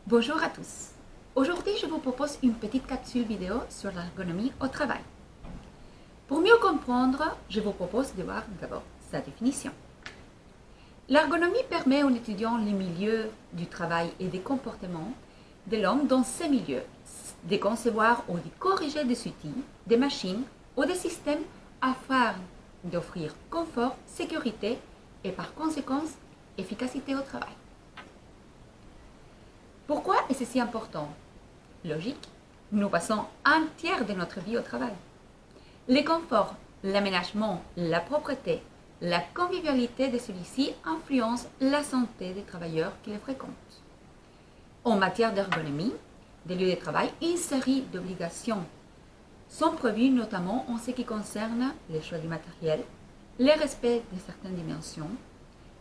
Bonjour à tous. Aujourd'hui, je vous propose une petite capsule vidéo sur l'ergonomie au travail. Pour mieux comprendre, je vous propose de voir d'abord sa définition. L'ergonomie permet aux étudiants les milieux du travail et des comportements de l'homme dans ces milieux, de concevoir ou de corriger des outils, des machines ou des systèmes afin d'offrir confort, sécurité et par conséquent efficacité au travail. Pourquoi est-ce si important? Logique, nous passons un tiers de notre vie au travail. Le confort, l'aménagement, la propreté, la convivialité de celui-ci influencent la santé des travailleurs qui les fréquentent. En matière d'ergonomie, des lieux de travail, une série d'obligations sont prévues notamment en ce qui concerne les choix du matériel, le respect de certaines dimensions,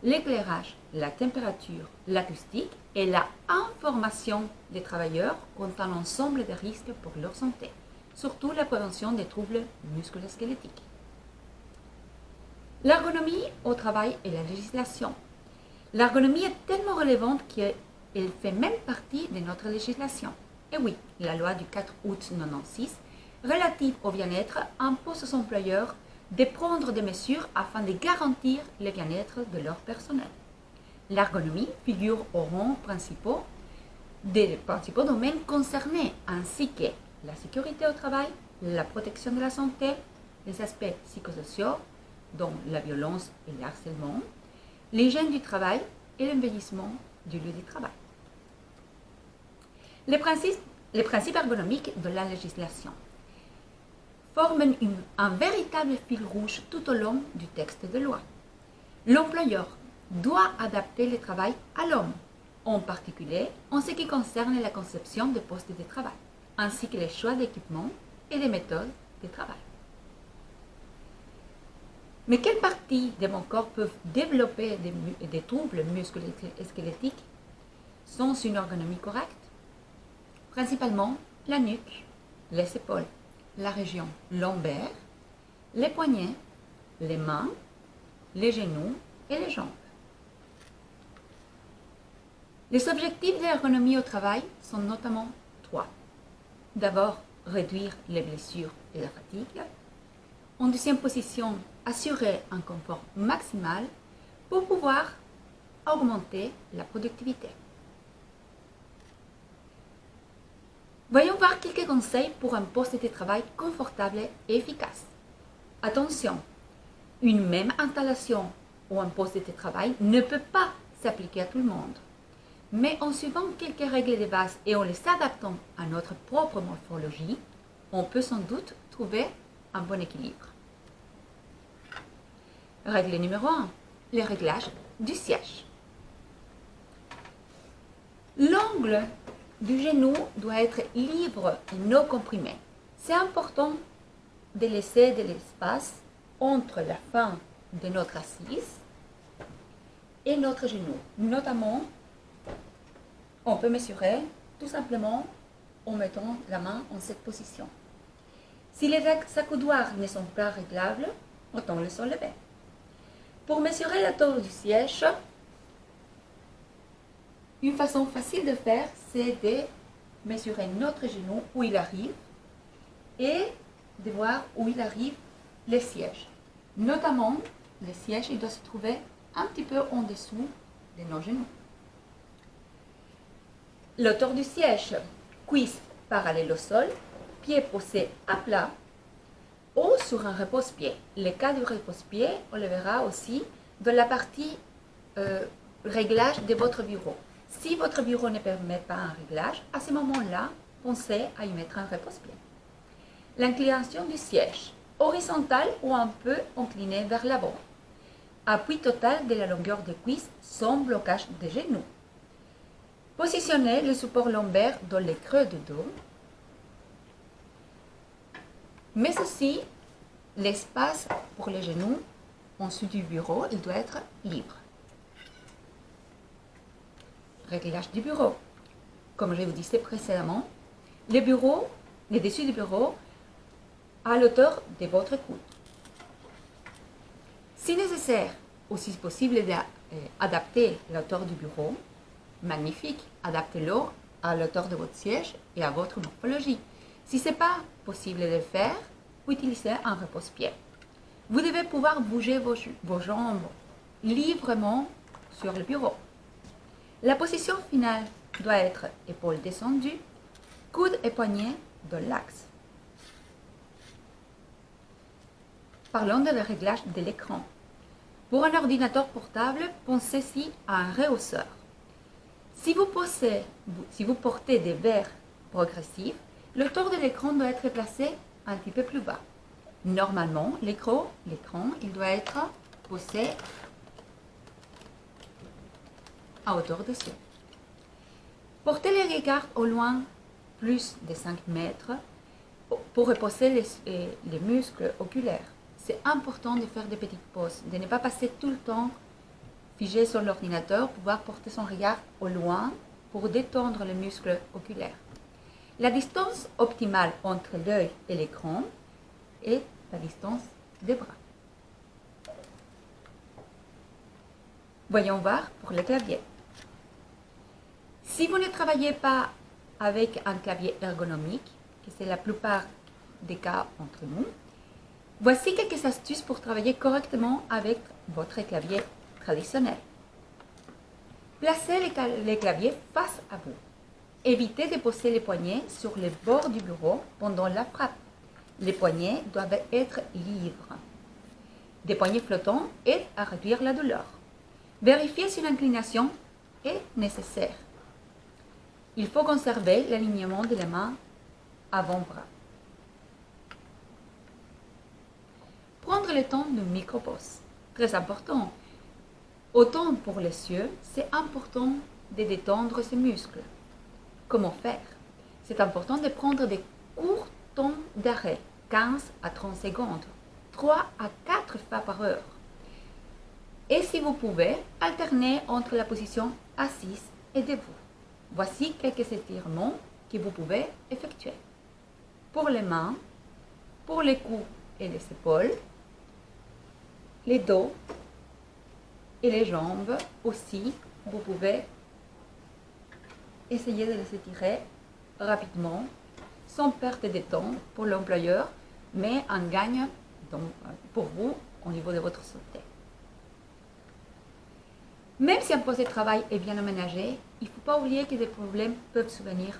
l'éclairage, la température, l'acoustique et la information des travailleurs quant à l'ensemble des risques pour leur santé, surtout la prévention des troubles musculo-squelettiques. L'ergonomie au travail et la législation. L'ergonomie est tellement relevante qu'elle fait même partie de notre législation. Et oui, la loi du 4 août 1996 relative au bien-être impose aux employeurs de prendre des mesures afin de garantir le bien-être de leur personnel. L'ergonomie figure aux rangs principaux des principaux domaines concernés, ainsi que la sécurité au travail, la protection de la santé, les aspects psychosociaux, dont la violence et le harcèlement, l'hygiène du travail et l'embellissement du lieu de travail. Les principes ergonomiques de la législation forment un véritable fil rouge tout au long du texte de loi. L'employeur doit adapter le travail à l'homme, en particulier en ce qui concerne la conception des postes de travail, ainsi que les choix d'équipements et des méthodes de travail. Mais quelles parties de mon corps peuvent développer des troubles musculo-squelettiques sans une ergonomie correcte? Principalement la nuque, les épaules, la région lombaire, les poignets, les mains, les genoux et les jambes. Les objectifs de l'ergonomie au travail sont notamment trois. D'abord, réduire les blessures et la fatigue. En deuxième position, assurer un confort maximal pour pouvoir augmenter la productivité. Voyons voir quelques conseils pour un poste de travail confortable et efficace. Attention, une même installation ou un poste de travail ne peut pas s'appliquer à tout le monde. Mais en suivant quelques règles de base et en les adaptant à notre propre morphologie, on peut sans doute trouver un bon équilibre. Règle numéro 1, le réglage du siège. L'angle du genou doit être libre et non comprimé. C'est important de laisser de l'espace entre la fin de notre assise et notre genou. Notamment, on peut mesurer tout simplement en mettant la main en cette position. Si les accoudoirs ne sont pas réglables, autant les enlever. Pour mesurer la hauteur du siège, une façon facile de faire, c'est de mesurer notre genou où il arrive et de voir où il arrive le siège. Notamment, le siège il doit se trouver un petit peu en dessous de nos genoux. L'auteur du siège, cuisse parallèle au sol, pied posé à plat ou sur un repose-pied. Le cas du repose-pied, on le verra aussi dans la partie réglage de votre bureau. Si votre bureau ne permet pas un réglage, à ce moment-là, pensez à y mettre un repose-pied. L'inclination du siège, horizontale ou un peu inclinée vers l'avant. Appui total de la longueur des cuisses sans blocage des genoux. Positionnez le support lombaire dans le creux du dos, mais aussi l'espace pour les genoux en dessous du bureau, il doit être libre. Réglage du bureau. Comme je vous disais précédemment, le dessus du bureau à l'auteur de votre coude. Si nécessaire, ou si possible, d'adapter la hauteur du bureau, magnifique, adaptez-le à l'auteur de votre siège et à votre morphologie. Si ce n'est pas possible de le faire, utilisez un repose-pied. Vous devez pouvoir bouger vos jambes librement sur le bureau. La position finale doit être épaules descendues, coudes et poignets dans l'axe. Parlons de le réglage de l'écran. Pour un ordinateur portable, pensez-y à un rehausseur. Si vous portez des verres progressifs, le tour de l'écran doit être placé un petit peu plus bas. Normalement, l'écran, il doit être posé à hauteur des yeux. Portez les regards au loin plus de 5 mètres pour reposer les muscles oculaires. C'est important de faire des petites pauses, de ne pas passer tout le temps figé sur l'ordinateur, pouvoir porter son regard au loin pour détendre les muscles oculaires. La distance optimale entre l'œil et l'écran est la distance des bras. Voyons voir pour le clavier. Si vous ne travaillez pas avec un clavier ergonomique, que c'est la plupart des cas entre nous, voici quelques astuces pour travailler correctement avec votre clavier traditionnel. Placez les claviers face à vous. Évitez de poser les poignets sur les bords du bureau pendant la frappe. Les poignets doivent être libres. Des poignets flottants aident à réduire la douleur. Vérifiez si l'inclination est nécessaire. Il faut conserver l'alignement de la main avant-bras. Prendre le temps de micro-pause. Très important. Autant pour les yeux, c'est important de détendre ses muscles. Comment faire? C'est important de prendre des courts temps d'arrêt, 15 à 30 secondes, 3 à 4 fois par heure. Et si vous pouvez, alterner entre la position assise et debout. Voici quelques étirements que vous pouvez effectuer. Pour les mains, pour les coudes et les épaules, les dos et les jambes aussi, vous pouvez essayer de les étirer rapidement, sans perte de temps pour l'employeur, mais en gagne pour vous au niveau de votre santé. Même si un poste de travail est bien aménagé, il ne faut pas oublier que des problèmes peuvent survenir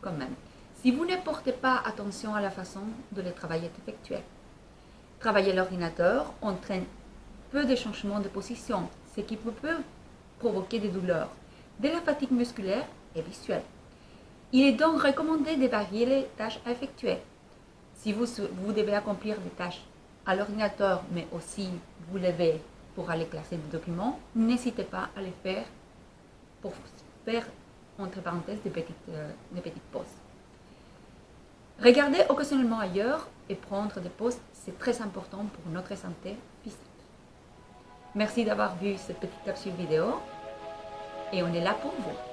quand même, si vous ne portez pas attention à la façon dont le travail est effectué. Travailler l'ordinateur entraîne peu de changements de position, ce qui peut provoquer des douleurs, de la fatigue musculaire et visuelle. Il est donc recommandé de varier les tâches à effectuer. Si vous devez accomplir des tâches à l'ordinateur, mais aussi vous levez pour aller classer des documents, n'hésitez pas à les faire pour faire, entre parenthèses, des petites pauses. Regarder occasionnellement ailleurs et prendre des pauses, c'est très important pour notre santé physique. Merci d'avoir vu cette petite capsule vidéo et on est là pour vous.